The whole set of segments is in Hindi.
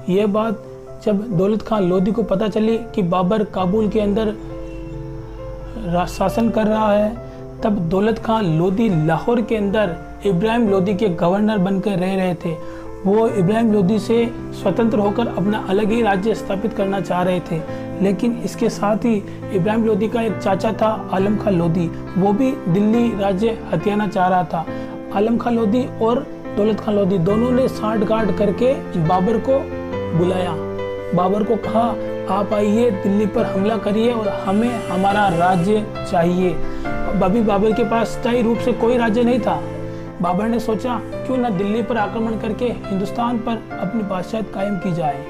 ये बात जब दौलत खान लोधी को पता चली कि बाबर काबुल के अंदर शासन कर रहा है, तब दौलत खान लोधी लाहौर के अंदर इब्राहिम लोधी के गवर्नर बनकर रह रहे थे। वो इब्राहिम लोधी से स्वतंत्र होकर अपना अलग ही राज्य स्थापित करना चाह रहे थे, लेकिन इसके साथ ही इब्राहिम लोधी का एक चाचा था आलम खां लोधी, वो भी दिल्ली राज्य हथियाना चाह रहा था। आलम खां लोधी और दौलत खान लोधी दोनों ने सांठ-गांठ करके बाबर को बुलाया। बाबर को कहा, आप आइए, दिल्ली पर हमला करिए और हमें हमारा राज्य चाहिए। अभी बाबर के पास स्थायी रूप से कोई राज्य नहीं था। बाबर ने सोचा क्यों न दिल्ली पर आक्रमण करके हिंदुस्तान पर अपनी बादशाहत कायम की जाए।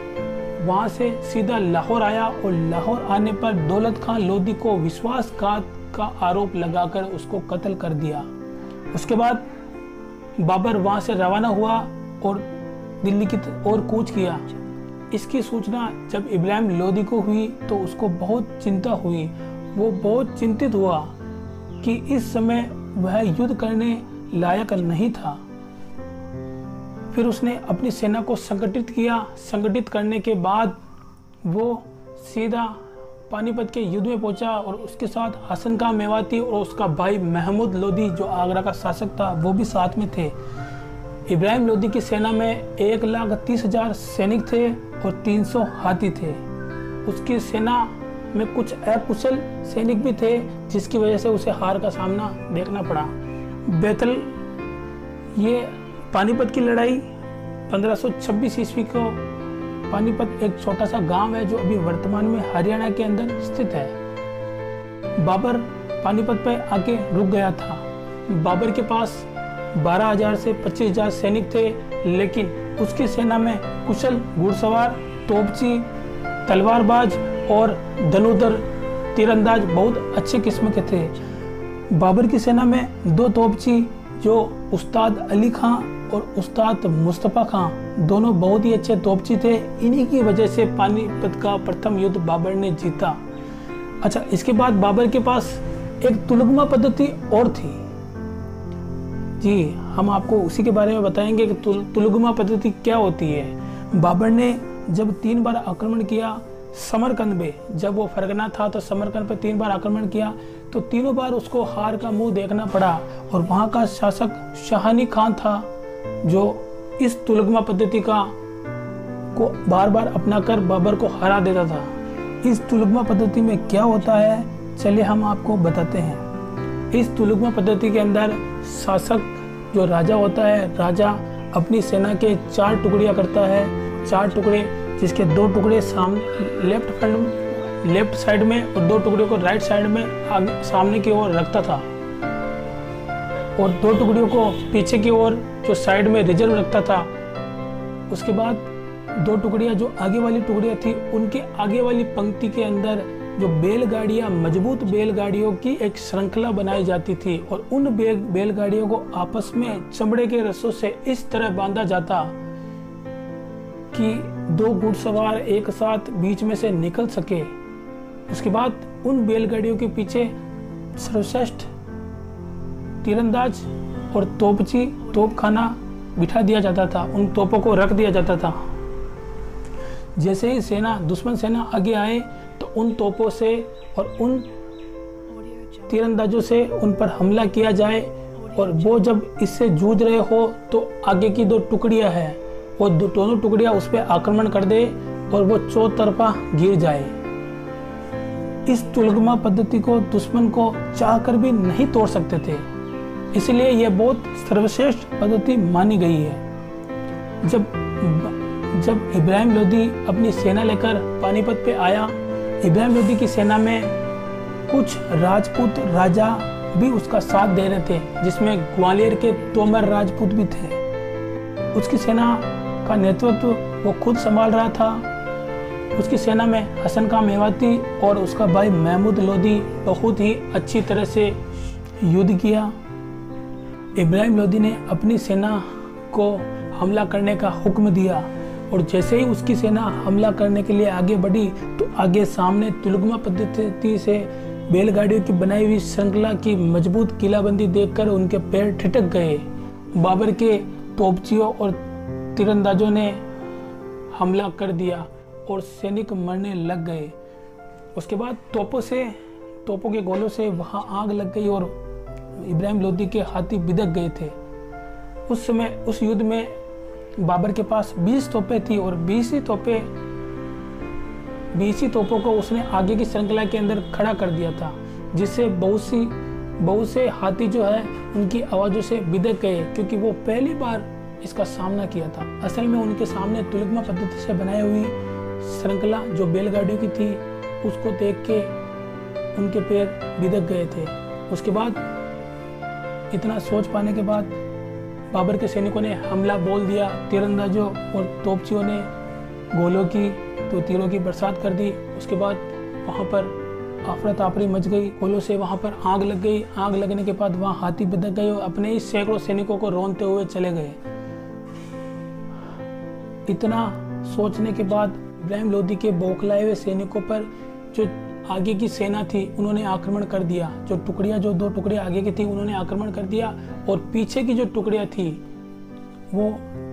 वहां से सीधा लाहौर आया और लाहौर आने पर दौलत खान लोधी को विश्वासघात का आरोप लगाकर उसको कत्ल कर दिया। उसके बाद बाबर वहां से रवाना हुआ और दिल्ली की ओर कूच किया। इसकी सूचना जब इब्राहिम लोधी को हुई तो उसको बहुत चिंता हुई। वो बहुत चिंतित हुआ कि इस समय वह युद्ध करने लायक नहीं था। फिर उसने अपनी सेना को संगठित किया। संगठित करने के बाद वो सीधा पानीपत के युद्ध में पहुंचा और उसके साथ हसन खां मेवाती और उसका भाई महमूद लोधी जो आगरा का शासक था वो भी साथ में थे। इब्राहिम लोधी की सेना में 1,30,000 सैनिक थे और 300 हाथी थे। उसकी सेना में कुछ अकुशल सैनिक भी थे, जिसकी वजह से उसे हार का सामना देखना पड़ा। बैतल, ये पानीपत की लड़ाई 1526 ईस्वी को, पानीपत एक छोटा सा गांव है जो अभी वर्तमान में हरियाणा के अंदर स्थित है। बाबर पानीपत पे आके रुक गया था। बाबर के पास 12,000 से 25,000 सैनिक थे, लेकिन उसकी सेना में कुशल घुड़सवार, तोपची, तलवारबाज और धनुधर तीरंदाज बहुत अच्छे किस्म के थे। बाबर की सेना में 2 तोपची जो उस्ताद अली खां और उस्ताद मुस्तफा खां दोनों बहुत ही अच्छे तोपची थे। इन्हीं की वजह से पानीपत का प्रथम युद्ध बाबर ने जीता। अच्छा, इसके बाद बाबर के पास एक तुलगमा पद्धति और थी। जी, हम आपको उसी के बारे में बताएंगे कि तुलगमा पद्धति क्या होती है। बाबर ने जब 3 बार आक्रमण किया समरकंद में, जब वो फरगना था तो समरकंद पे 3 बार आक्रमण किया, तो तीनों बार उसको हार का मुंह देखना पड़ा। और वहां का शासक शाहानी खान था जो इस तुलगमा पद्धति को बार बार अपनाकर बाबर को हरा देता था। इस तुलगमा पद्धति में क्या होता है, चलिए हम आपको बताते हैं। इस तुलगमा पद्धति के अंदर शासक जो राजा होता है, राजा अपनी सेना के 4 टुकड़ियां करता है। 4 टुकड़े, जिसके 2 टुकड़े सामने लेफ्ट साइड में और 2 टुकड़ियों को राइट साइड में आगे सामने की ओर रखता था, और 2 टुकड़ियों को पीछे की ओर जो साइड में रिजर्व रखता था। उसके बाद 2 टुकड़ियां जो आगे वाली टुकड़ियां थी, उनके आगे वाली पंक्ति के अंदर जो बैलगाड़ियां, मजबूत बैलगाड़ियों की एक श्रृंखला बनाई जाती थी, और उन बैलगाड़ियों को आपस में चमड़े के रस्सों से इस तरह बांधा जाता कि 2 घुड़सवार एक साथ बीच में से निकल सके। उसके बाद उन बैलगाड़ियों के पीछे सर्वश्रेष्ठ तीरंदाज और तोपची, तोपखाना बिठा दिया जाता था। उन तोपों को रख दिया जाता था। जैसे ही दुश्मन सेना आगे आए तो उन तोपों से और उन तीरंदाजों से उन पर हमला किया जाए, और वो जब इससे जूझ रहे हो तो आगे की 2 टुकड़ियां हैं, वो दोनों टुकड़ियां उस पर आक्रमण कर दे और वो चौतरफा गिर जाए। इस तुलगमा पद्धति को दुश्मन को चाहकर भी नहीं तोड़ सकते थे, इसलिए यह बहुत सर्वश्रेष्ठ पद्धति मानी गई है। जब इब्राहिम लोधी अपनी सेना लेकर पानीपत पे आया, इब्राहिम लोधी की सेना में कुछ राजपूत राजा भी उसका साथ दे रहे थे, जिसमें ग्वालियर के तोमर राजपूत भी थे। उसकी सेना का नेतृत्व वो खुद संभाल रहा था। उसकी सेना में हसन खां मेवाती और उसका भाई महमूद लोधी बहुत ही अच्छी तरह से युद्ध किया। इब्राहिम लोधी ने अपनी सेना को हमला करने का हुक्म दिया, और जैसे ही उसकी सेना हमला करने के लिए आगे बढ़ी तो आगे सामने तुलगमा पद्धति से बैलगाड़ियों की बनाई हुई श्रृंखला की मजबूत किलाबंदी देखकर उनके पैर ठिठक गए। बाबर के तोपचियों और तीरंदाजों ने हमला कर दिया और सैनिक मरने लग गए। उसके बाद तोपों के गोलों से वहां आग लग गई और इब्राहिम लोदी के हाथी बिदक गए थे। उस समय उस युद्ध में बाबर के पास 20 तोपें थी और 20 ही तोपों को उसने आगे की श्रृंखला के अंदर खड़ा कर दिया था, जिससे बहुत से हाथी जो है उनकी आवाज़ों से बिदक गए, क्योंकि वो पहली बार इसका सामना किया था। असल में उनके सामने तुलगमा पद्धति से बनाई हुई श्रृंखला जो बैलगाड़ियों की थी, उसको देख के उनके पैर बिदक गए थे। उसके बाद इतना सोच पाने के बाद बाबर के सैनिकों ने हमला बोल दिया। तीरंदाजों और तोपचियों ने गोलों की तो तीरों की बरसात कर दी। उसके बाद वहाँ पर अफरा तफरी मच गई, गोलों से वहाँ पर आग लग गई। आग लगने के बाद वहाँ हाथी बिदक गए और अपने ही सैकड़ों सैनिकों को रोनते हुए चले गए। इतना सोचने के बाद इब्राहिम लोदी के बौखलाए हुए सैनिकों पर जो आगे की सेना थी उन्होंने आक्रमण कर दिया। जो 2 टुकड़ियां आगे की थी उन्होंने आक्रमण कर दिया और पीछे की जो टुकड़ियां थी वो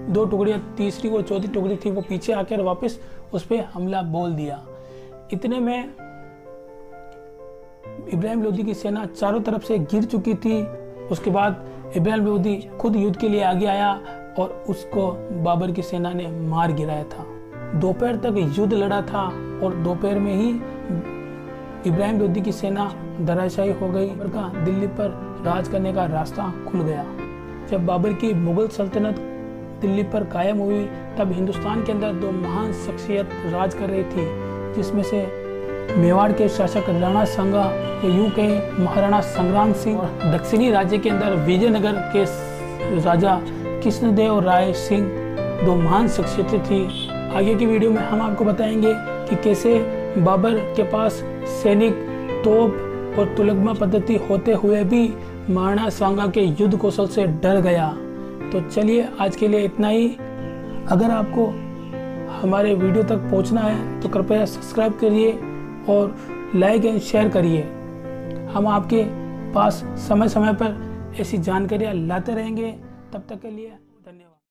2 टुकड़ियां, तीसरी और चौथी टुकड़ी थी, वो पीछे आकर वापस उस पर हमला बोल दिया। इतने में इब्राहिम लोदी की सेना चारों तरफ से घिर चुकी थी। उसके बाद इब्राहिम लोदी खुद युद्ध के लिए आगे आया और उसको बाबर की सेना ने मार गिराया था। दोपहर तक युद्ध लड़ा था और दोपहर में ही इब्राहिम लोदी की सेना धराशायी हो गई। बाबर का दिल्ली पर राज करने का रास्ता खुल गया। जब बाबर की मुगल सल्तनत दिल्ली पर कायम हुई तब हिंदुस्तान के अंदर 2 महान शख्सियत राज कर रही थी, जिसमें से मेवाड़ के शासक राणा सांगा या यूं कहें महाराणा संग्राम सिंह और दक्षिणी राज्य के अंदर विजयनगर के राजा कृष्णदेव राय सिंह 2 महान शख्सियतें थी। आगे की वीडियो में हम आपको बताएंगे कि कैसे बाबर के पास सैनिक, तोप और तुलगमा पद्धति होते हुए भी महाराणा सांगा के युद्ध कौशल से डर गया। तो चलिए आज के लिए इतना ही। अगर आपको हमारे वीडियो तक पहुंचना है तो कृपया सब्सक्राइब करिए और लाइक एंड शेयर करिए। हम आपके पास समय समय पर ऐसी जानकारियाँ लाते रहेंगे। तब तक के लिए